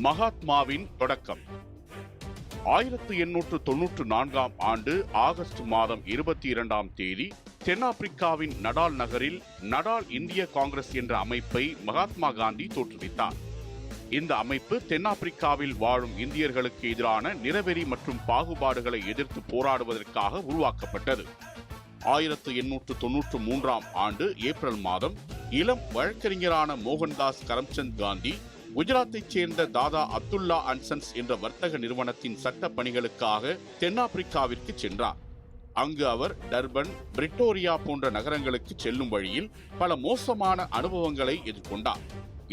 மகாத்மாவின் தொடக்கம் 1894 ஆண்டு ஆகஸ்ட் மாதம் 22ஆம் தேதி தென்னாப்பிரிக்காவின் நடால் நகரில் நடால் இந்திய காங்கிரஸ் என்ற அமைப்பை மகாத்மா காந்தி தோற்றுவித்தார். இந்த அமைப்பு தென்னாப்பிரிக்காவில் வாழும் இந்தியர்களுக்கு எதிரான நிறவெறி மற்றும் பாகுபாடுகளை எதிர்த்து போராடுவதற்காக உருவாக்கப்பட்டது. 1893ஆம் ஆண்டு ஏப்ரல் மாதம் இளம் வழக்கறிஞரான மோகன்தாஸ் கரம்சந்த் காந்தி குஜராத்தைச் சேர்ந்த தாதா அப்துல்லா அண்ட் சன்ஸ் என்ற வர்த்தக நிறுவனத்தின் சட்ட பணிகளுக்காக தென்னாப்பிரிக்காவிற்கு சென்றார். அங்கு அவர் டர்பன், பிரிட்டோரியா போன்ற நகரங்களுக்கு செல்லும் வழியில் பல மோசமான அனுபவங்களை எதிர்கொண்டார்.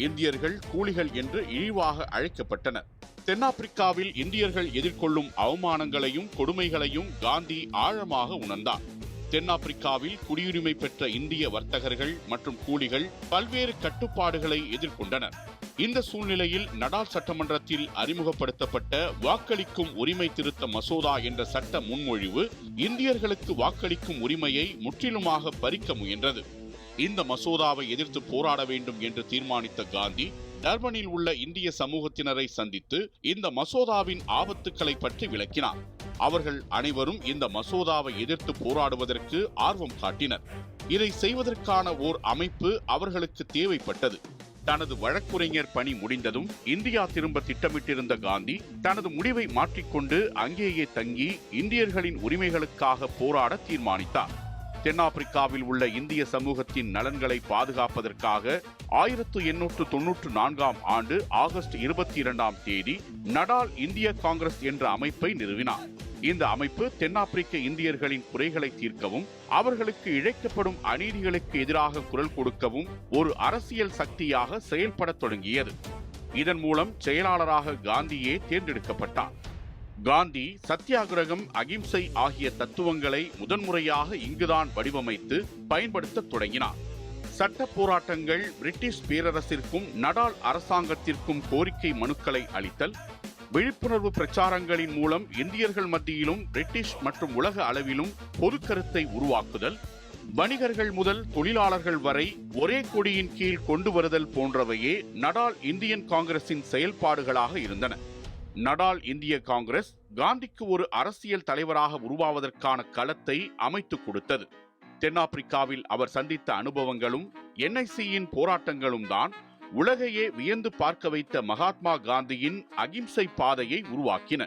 இந்தியர்கள் கூலிகள் என்று இழிவாக அழைக்கப்பட்டனர். தென்னாப்பிரிக்காவில் இந்தியர்கள் எதிர்கொள்ளும் அவமானங்களையும் கொடுமைகளையும் காந்தி ஆழமாக உணர்ந்தார். தென்னாப்பிரிக்காவில் குடியுரிமை பெற்ற இந்திய வர்த்தகர்கள் மற்றும் கூலிகள் பல்வேறு கட்டுப்பாடுகளை எதிர்கொண்டனர். இந்த சூழ்நிலையில் நடால் சட்டமன்றத்தில் அறிமுகப்படுத்தப்பட்ட வாக்களிக்கும் உரிமை திருத்த மசோதா என்ற சட்ட முன்மொழிவு இந்தியர்களுக்கு வாக்களிக்கும் உரிமையை முற்றிலுமாக பறிக்க முயன்றது. இந்த மசோதாவை எதிர்த்து போராட வேண்டும் என்று தீர்மானித்த காந்தி டர்பனில் உள்ள இந்திய சமூகத்தினரை சந்தித்து இந்த மசோதாவின் ஆபத்துக்களை பற்றி விளக்கினார். அவர்கள் அனைவரும் இந்த மசோதாவை எதிர்த்து போராடுவதற்கு ஆர்வம் காட்டினர். இதை செய்வதற்கான ஓர் அமைப்பு அவர்களுக்கு தேவைப்பட்டது. தனது வழக்குரைஞர் பணி முடிந்ததும் இந்தியா திரும்ப திட்டமிட்டிருந்த காந்தி தனது முடிவை மாற்றிக்கொண்டு அங்கேயே தங்கி இந்தியர்களின் உரிமைகளுக்காக போராட தீர்மானித்தார். தென்னாப்பிரிக்காவில் உள்ள இந்திய சமூகத்தின் நலன்களை பாதுகாப்பதற்காக 1894ஆம் ஆண்டு ஆகஸ்ட் 22ஆம் தேதி நடால் இந்திய காங்கிரஸ் என்ற அமைப்பை நிறுவினார். இந்த அமைப்பு தென்னாப்பிரிக்க இந்தியர்களின் குறைகளை தீர்க்கவும் அவர்களுக்கு இழைக்கப்படும் அநீதிகளுக்கு எதிராக குரல் கொடுக்கவும் ஒரு அரசியல் சக்தியாக செயல்பட தொடங்கியது. இதன் மூலம் செயலாளராக காந்தியே தேர்ந்தெடுக்கப்பட்டார். காந்தி சத்தியாகிரகம், அகிம்சை ஆகிய தத்துவங்களை முதன்முறையாக இங்குதான் வடிவமைத்து பயன்படுத்த தொடங்கினார். சட்ட போராட்டங்கள், பிரிட்டிஷ் பேரரசிற்கும் நடால் அரசாங்கத்திற்கும் கோரிக்கை மனுக்களை அளித்தல், விழிப்புணர்வு பிரச்சாரங்களின் மூலம் இந்தியர்கள் மத்தியிலும் பிரிட்டிஷ் மற்றும் உலக அளவிலும் பொது கருத்தை உருவாக்குதல், வணிகர்கள் முதல் தொழிலாளர்கள் வரை ஒரே கொடியின் கீழ் கொண்டு வருதல் போன்றவையே நடால் இந்தியன் காங்கிரசின் செயல்பாடுகளாக இருந்தன. நடால் இந்திய காங்கிரஸ் காந்திக்கு ஒரு அரசியல் தலைவராக உருவாவதற்கான களத்தை அமைத்துக் கொடுத்தது. தென்னாப்பிரிக்காவில் அவர் சந்தித்த அனுபவங்களும் NICயின் போராட்டங்களும் தான் உலகையே வியந்து பார்க்க வைத்த மகாத்மா காந்தியின் அகிம்சை பாதையை உருவாக்கின.